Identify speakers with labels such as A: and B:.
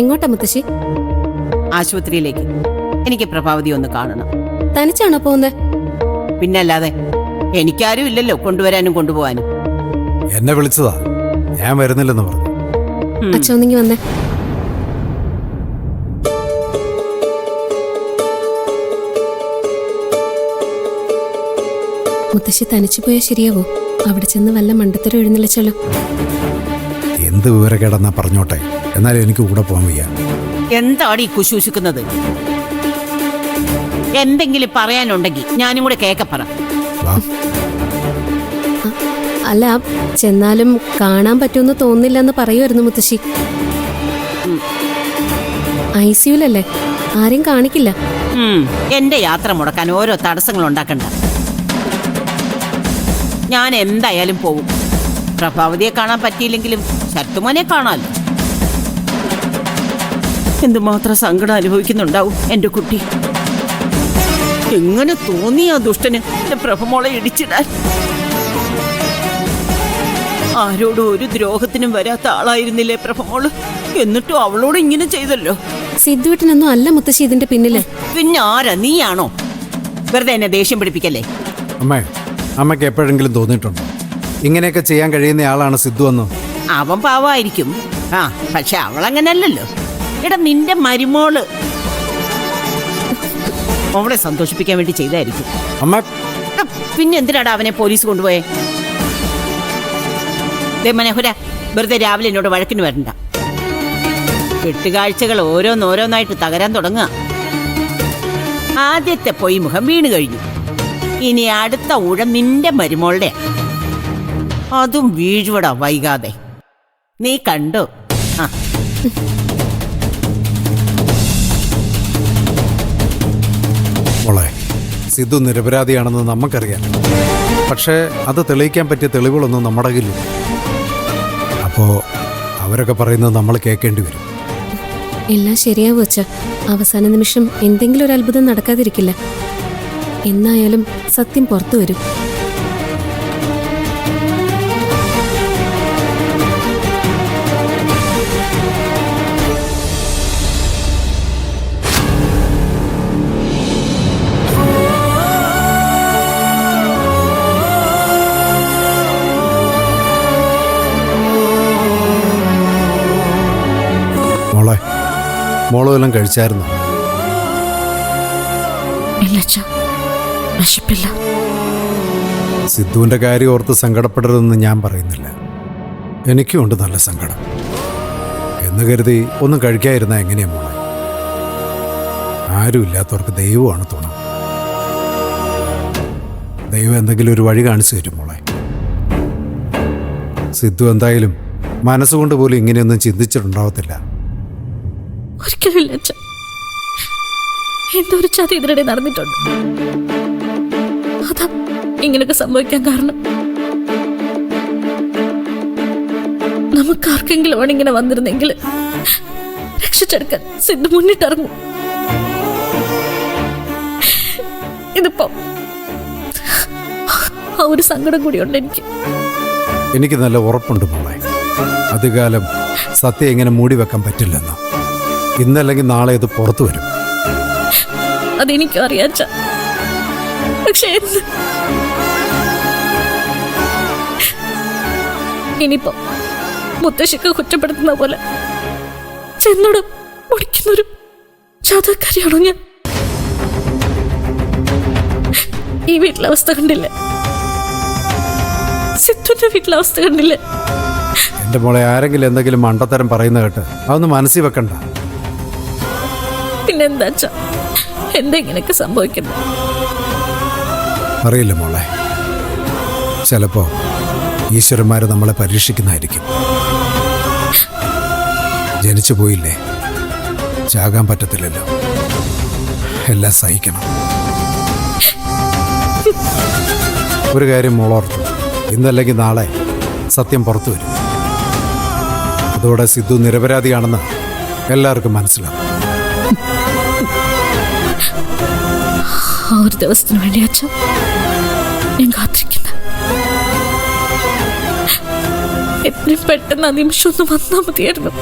A: എങ്ങോട്ടാ മുത്തശ്ശി?
B: ആശുപത്രിയിലേക്ക്. എനിക്ക് പ്രഭാവതി ഒന്ന് കാണണം.
A: തനിച്ചാണോ പോകുന്നത്?
B: പിന്നല്ലാതെ, എനിക്കാരും ഇല്ലല്ലോ കൊണ്ടുവരാനും കൊണ്ടുപോകാനും.
C: എന്നെ വിളിച്ചതാ, ഞാൻ വരുന്നില്ലെന്ന് പറഞ്ഞു.
A: അച്ഛ ഒന്നിങ്ങി വന്നേ. മുത്തശ്ശി തനിച്ചു പോയാൽ ശരിയാവോ? അവിടെ ചെന്ന് വല്ല മണ്ടത്തരം എഴുന്നള്ളിച്ചാലോ?
C: എന്ത് വിവരക്കേടെന്നാ പറഞ്ഞോട്ടെ, എന്നാലും എനിക്ക് കൂടെ പോകാൻ വയ്യ.
B: എന്താണ് ഈ കുശൂശിക്കുന്നത്? എന്തെങ്കിലും പറയാനുണ്ടെങ്കിൽ ഞാനും കൂടെ കേക്കപ്പറ.
A: അല്ല, ചെന്നാലും കാണാൻ പറ്റുമെന്ന് തോന്നില്ലെന്ന് പറയുമായിരുന്നു മുത്തശ്ശി. ICUലല്ലേ, ആരെയും കാണിക്കില്ല.
B: എന്റെ യാത്ര മുടക്കാൻ ഓരോ തടസ്സങ്ങൾ ഉണ്ടാക്കണ്ട. ഞാൻ എന്തായാലും പോവും. പ്രഭാവതിയെ കാണാൻ പറ്റിയില്ലെങ്കിലും ശരത്തുമോനെ കാണാമല്ലോ. എന്തുമാത്രം സങ്കടം അനുഭവിക്കുന്നുണ്ടാവും എന്റെ കുട്ടി. എങ്ങനെ തോന്നി ആ ദുഷ്ടന് എന്റെ പ്രഭമോളെ ഇടിച്ചിടാൻ? ആരോടും ഒരു ദ്രോഹത്തിനും വരാത്ത ആളായിരുന്നില്ലേ പ്രഭമോള്? എന്നിട്ടും അവളോട് ഇങ്ങനെ ചെയ്തല്ലോ.
A: സിദ്ധുവേട്ടനൊന്നും അല്ല മുത്തശ്ശി ഇതിന്റെ പിന്നില്.
B: പിന്നെ ആരാ? നീയാണോ? വെറുതെ എന്നെ ദേഷ്യം പിടിപ്പിക്കല്ലേ.
C: അമ്മയ്ക്ക് എപ്പോഴെങ്കിലും തോന്നിയിട്ടുണ്ടോ ഇങ്ങനെയൊക്കെ ചെയ്യാൻ കഴിയുന്ന ആളാണ് സിദ്ധു എന്ന്?
B: അവൻ പാവമായിരിക്കും, പക്ഷെ അവളങ്ങനല്ലല്ലോ. എടാ, നിന്റെ മരുമോള് അവളെ സന്തോഷിപ്പിക്കാൻ വേണ്ടി ചെയ്തായിരിക്കും. പിന്നെ എന്തിനാടാ അവനെ പോലീസ് കൊണ്ടുപോയേ? മനോഹര, വെറുതെ രാവിലെ എന്നോട് വഴക്കിന് വരണ്ട. കെട്ടുകാഴ്ചകൾ ഓരോന്നോരോന്നായിട്ട് തകരാൻ തുടങ്ങുക. ആദ്യത്തെ പൊയ് മുഖം വീണ് കഴിഞ്ഞു. ഇനി അടുത്ത ഊഴം നിന്റെ മരുമോളുടെ. അതും വീഴുവടാ വൈകാതെ. നീ കണ്ടോ?
C: മോളെ, സിദ്ധു നിരപരാധിയാണെന്ന് നമുക്കറിയാം. പക്ഷേ അത് തെളിയിക്കാൻ പറ്റിയ തെളിവുകളൊന്നും നമ്മുടെ കയ്യിലില്ല. അപ്പോ അവരൊക്കെ പറയുന്നത് നമ്മൾ കേൾക്കേണ്ടി വരും.
A: എല്ലാം ശരിയാവും അച്ഛ. അവസാന നിമിഷം എന്തെങ്കിലും ഒരു അത്ഭുതം നടക്കാതിരിക്കില്ല. എന്നായാലും സത്യം പുറത്തു വരും.
C: മോള് വല്ലതും കഴിച്ചായിരുന്നു? സിദ്ധുവിന്റെ കാര്യം ഓർത്ത് സങ്കടപ്പെടരുതെന്ന് ഞാൻ പറയുന്നില്ല. എനിക്കും ഉണ്ട് നല്ല സങ്കടം. എന്ന് കരുതി ഒന്നും കഴിക്കാതിരുന്നാ എങ്ങനെയാ മോളെ? ആരും ഇല്ലാത്തവർക്ക് ദൈവമാണ് തുണ. ദൈവം എന്തെങ്കിലും ഒരു വഴി കാണിച്ചു തരും മോളെ. സിദ്ധു എന്തായാലും മനസ്സുകൊണ്ട് പോലും ഇങ്ങനെയൊന്നും ചിന്തിച്ചിട്ടുണ്ടാവത്തില്ല.
D: ഒരിക്കലുമില്ല അച്ഛ. എന്തോ ഒരു ചതി ഇതിനിടെ നടന്നിട്ടുണ്ട്. അതാ ഇങ്ങനെയൊക്കെ സംഭവിക്കാൻ കാരണം. നമുക്കാർക്കെങ്കിലും ആണ് ഇങ്ങനെ വന്നിരുന്നെങ്കിൽ രക്ഷിച്ചെടുക്കാൻ സിദ്ധു മുന്നിട്ടിറങ്ങും. ഇതിപ്പോ ആ ഒരു സങ്കടം കൂടിയുണ്ട് എനിക്ക്.
C: എനിക്ക് നല്ല ഉറപ്പുണ്ട് മോളെ, അധികാലം സത്യം എങ്ങനെ മൂടി വെക്കാൻ പറ്റില്ലെന്ന്. ഇന്നല്ലെങ്കിൽ നാളെ ഇത് പുറത്തു വരും.
D: അതെനിക്കും അറിയാം. പക്ഷേ ഇനിയിപ്പോ മുത്തശ്ശിക്ക് കുറ്റപ്പെടുത്തുന്ന പോലെ ചെന്നോട് മുടിക്കുന്നൊരു ചാതക്കാരിയാണോ ഞാൻ? ഈ വീട്ടിലെ അവസ്ഥ കണ്ടില്ലേ? സിദ്ധുവിന്റെ വീട്ടിലെ അവസ്ഥ കണ്ടില്ലേ?
C: എന്റെ മോളെ, ആരെങ്കിലും എന്തെങ്കിലും മണ്ടത്തരം പറയുന്ന കേട്ട് അതൊന്ന് മനസ്സിൽ വെക്കണ്ട.
D: പിന്നെന്താ എന്താ ഇങ്ങനെയൊക്കെ സംഭവിക്കുന്നത്?
C: അറിയില്ല മോളെ, ചിലപ്പോ ഈശ്വരന്മാര് നമ്മളെ പരീക്ഷിക്കുന്നതായിരിക്കും. ജനിച്ചു പോയില്ലേ, ചാകാൻ പറ്റത്തില്ലല്ലോ. എല്ലാം സഹിക്കണം. ഒരു കാര്യം മോളോർത്തു, ഇന്നല്ലെങ്കിൽ നാളെ സത്യം പുറത്തു വരും. അതോടെ സിദ്ധു നിരപരാധിയാണെന്ന് എല്ലാവർക്കും മനസ്സിലാവും.
D: ആ ഒരു ദിവസത്തിന് വേണ്ടി അച്ഛൻ ഞാൻ കാത്തിരിക്കുന്നു. എത്രയും പെട്ടെന്ന് ആ നിമിഷം ഒന്ന് വന്നാൽ മതിയായിരുന്നു.